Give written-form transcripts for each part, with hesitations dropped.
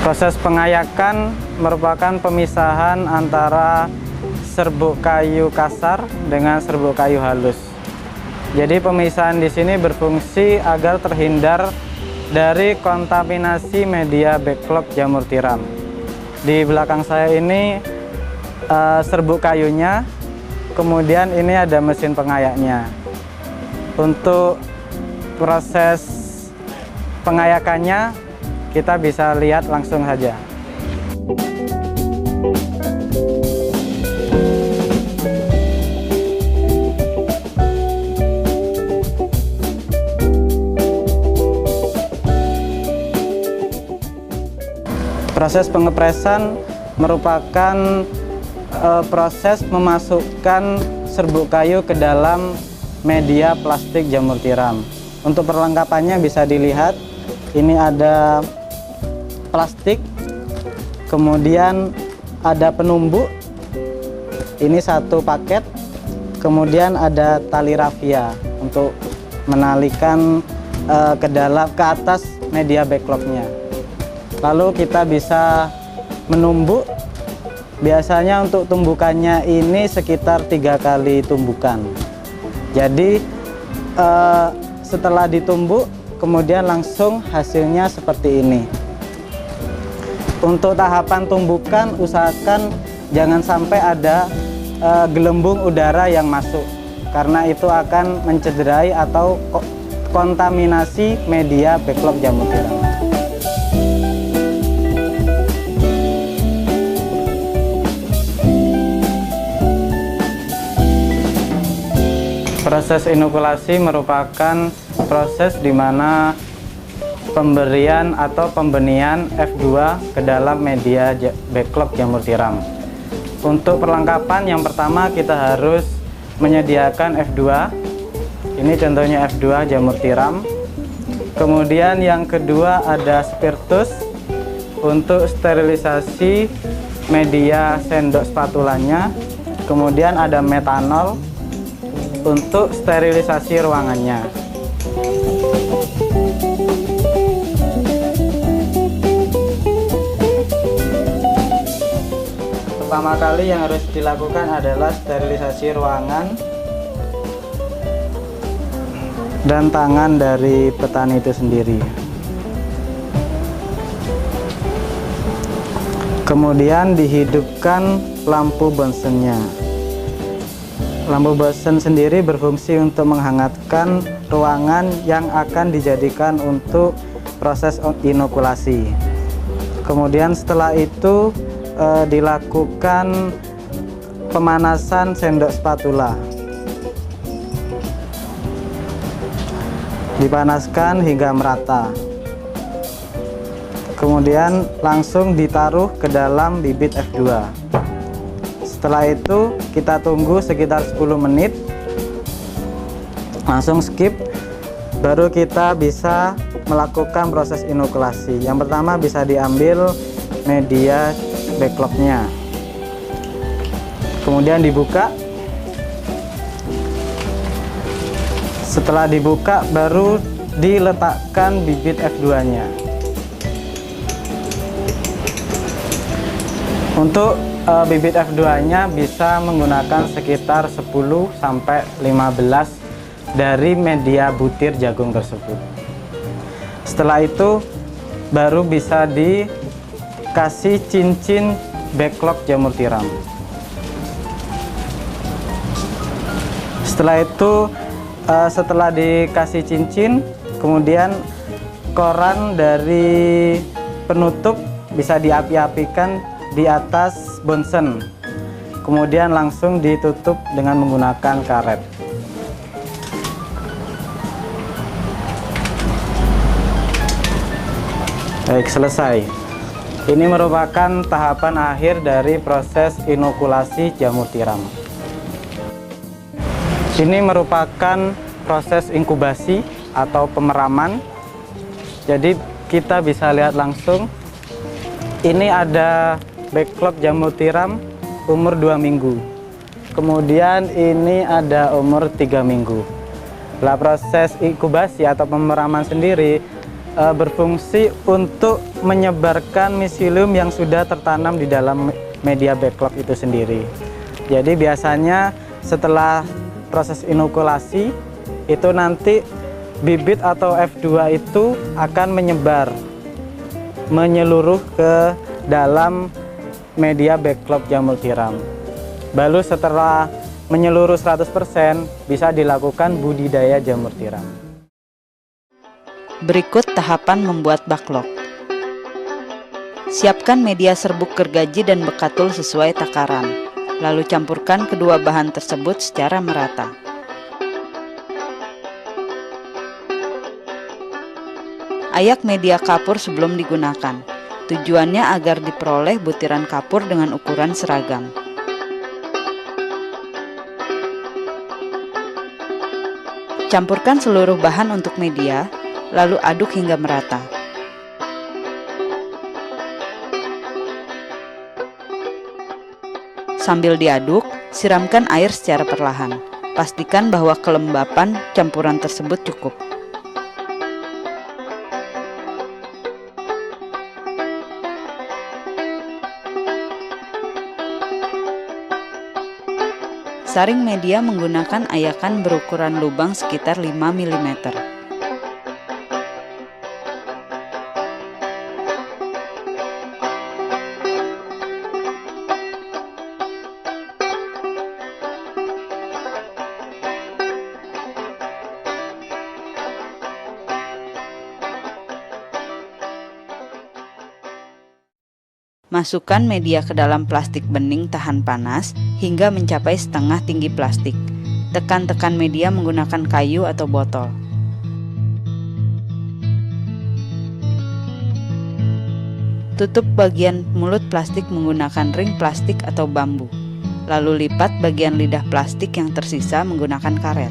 Proses pengayakan merupakan pemisahan antara serbuk kayu kasar dengan serbuk kayu halus. Jadi pemisahan di sini berfungsi agar terhindar dari kontaminasi media backlog jamur tiram. Di belakang saya ini serbuk kayunya, kemudian ini ada mesin pengayaknya. Untuk proses pengayakannya kita bisa lihat langsung saja. Proses pengepresan merupakan proses memasukkan serbuk kayu ke dalam media plastik jamur tiram. Untuk perlengkapannya bisa dilihat, ini ada plastik, kemudian ada penumbuk, ini satu paket, kemudian ada tali rafia untuk menalikan ke atas media backlognya. Lalu kita bisa menumbuk. Biasanya untuk tumbukannya ini sekitar 3 kali tumbukan. Jadi setelah ditumbuk, kemudian langsung hasilnya seperti ini. Untuk tahapan tumbukan, usahakan jangan sampai ada gelembung udara yang masuk, karena itu akan mencederai atau kontaminasi media backlog jamur tiram. Proses inokulasi merupakan proses di mana pemberian atau pembenihan F2 ke dalam media backlog jamur tiram. Untuk perlengkapan, yang pertama kita harus menyediakan F2. Ini contohnya F2 jamur tiram. Kemudian yang kedua ada spiritus untuk sterilisasi media sendok spatulanya. Kemudian ada metanol untuk sterilisasi ruangannya. Pertama kali yang harus dilakukan adalah sterilisasi ruangan dan tangan dari petani itu sendiri. Kemudian dihidupkan lampu Bunsen-nya. Lampu Bunsen sendiri berfungsi untuk menghangatkan ruangan yang akan dijadikan untuk proses inokulasi. Kemudian setelah itu dilakukan pemanasan sendok spatula. Dipanaskan hingga merata. Kemudian langsung ditaruh ke dalam bibit F2. Setelah itu kita tunggu sekitar 10 menit, langsung skip, baru kita bisa melakukan proses inokulasi. Yang pertama bisa diambil media backlognya, kemudian dibuka. Setelah dibuka baru diletakkan bibit F2-nya. Untuk bibit F2-nya bisa menggunakan sekitar 10-15 dari media butir jagung tersebut. Setelah itu baru bisa dikasih cincin backlog jamur tiram. Setelah itu setelah dikasih cincin, kemudian koran dari penutup bisa diapi-apikan di atas Bunsen, kemudian langsung ditutup dengan menggunakan karet. Baik, selesai. Ini merupakan tahapan akhir dari proses inokulasi jamur tiram. Ini merupakan proses inkubasi atau pemeraman. Jadi kita bisa lihat langsung, ini ada backlog jamur tiram umur 2 minggu. Kemudian ini ada umur 3 minggu. Lah proses inkubasi atau pemeraman sendiri berfungsi untuk menyebarkan miselium yang sudah tertanam di dalam media backlog itu sendiri. Jadi biasanya setelah proses inokulasi itu nanti bibit atau F2 itu akan menyeluruh ke dalam media backlog jamur tiram. Baru setelah menyeluruh 100% bisa dilakukan budidaya jamur tiram. Berikut tahapan membuat backlog. Siapkan media serbuk gergaji dan bekatul sesuai takaran. Lalu campurkan kedua bahan tersebut secara merata. Ayak media kapur sebelum digunakan. Tujuannya agar diperoleh butiran kapur dengan ukuran seragam. Campurkan seluruh bahan untuk media, lalu aduk hingga merata. Sambil diaduk, siramkan air secara perlahan. Pastikan bahwa kelembapan campuran tersebut cukup. Saring media menggunakan ayakan berukuran lubang sekitar 5 mm. Masukkan media ke dalam plastik bening tahan panas hingga mencapai setengah tinggi plastik. Tekan-tekan media menggunakan kayu atau botol. Tutup bagian mulut plastik menggunakan ring plastik atau bambu. Lalu lipat bagian lidah plastik yang tersisa menggunakan karet.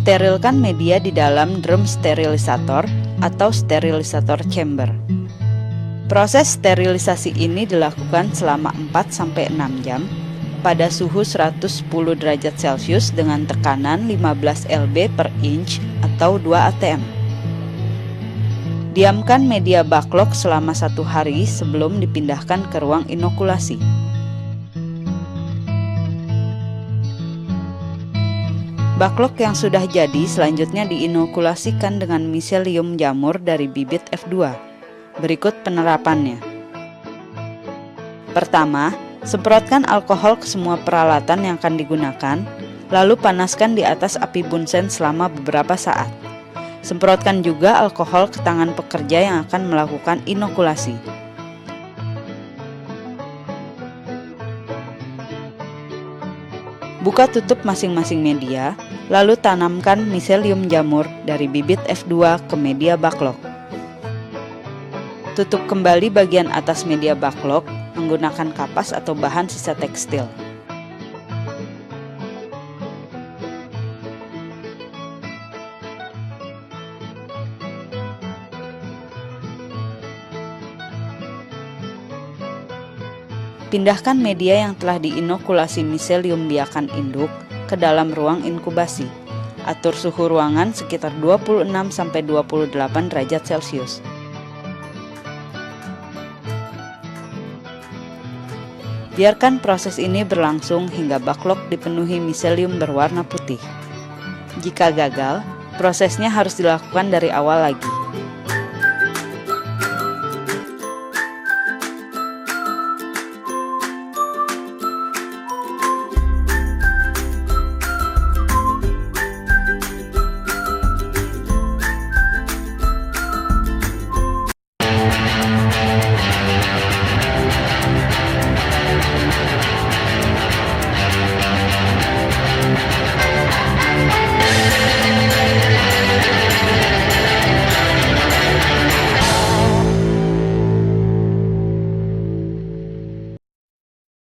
Sterilkan media di dalam drum sterilisator atau sterilisator chamber. Proses sterilisasi ini dilakukan selama 4-6 jam pada suhu 110 derajat Celcius dengan tekanan 15 lb per inch atau 2 atm. Diamkan media backlog selama 1 hari sebelum dipindahkan ke ruang inokulasi. Backlog yang sudah jadi selanjutnya diinokulasikan dengan miselium jamur dari bibit F2. Berikut penerapannya. Pertama, semprotkan alkohol ke semua peralatan yang akan digunakan, lalu panaskan di atas api bunsen selama beberapa saat. Semprotkan juga alkohol ke tangan pekerja yang akan melakukan inokulasi. Buka tutup masing-masing media, lalu tanamkan miselium jamur dari bibit F2 ke media backlog. Tutup kembali bagian atas media backlog menggunakan kapas atau bahan sisa tekstil. Pindahkan media yang telah diinokulasi miselium biakan induk ke dalam ruang inkubasi. Atur suhu ruangan sekitar 26-28 derajat Celcius. Biarkan proses ini berlangsung hingga backlog dipenuhi miselium berwarna putih. Jika gagal, prosesnya harus dilakukan dari awal lagi.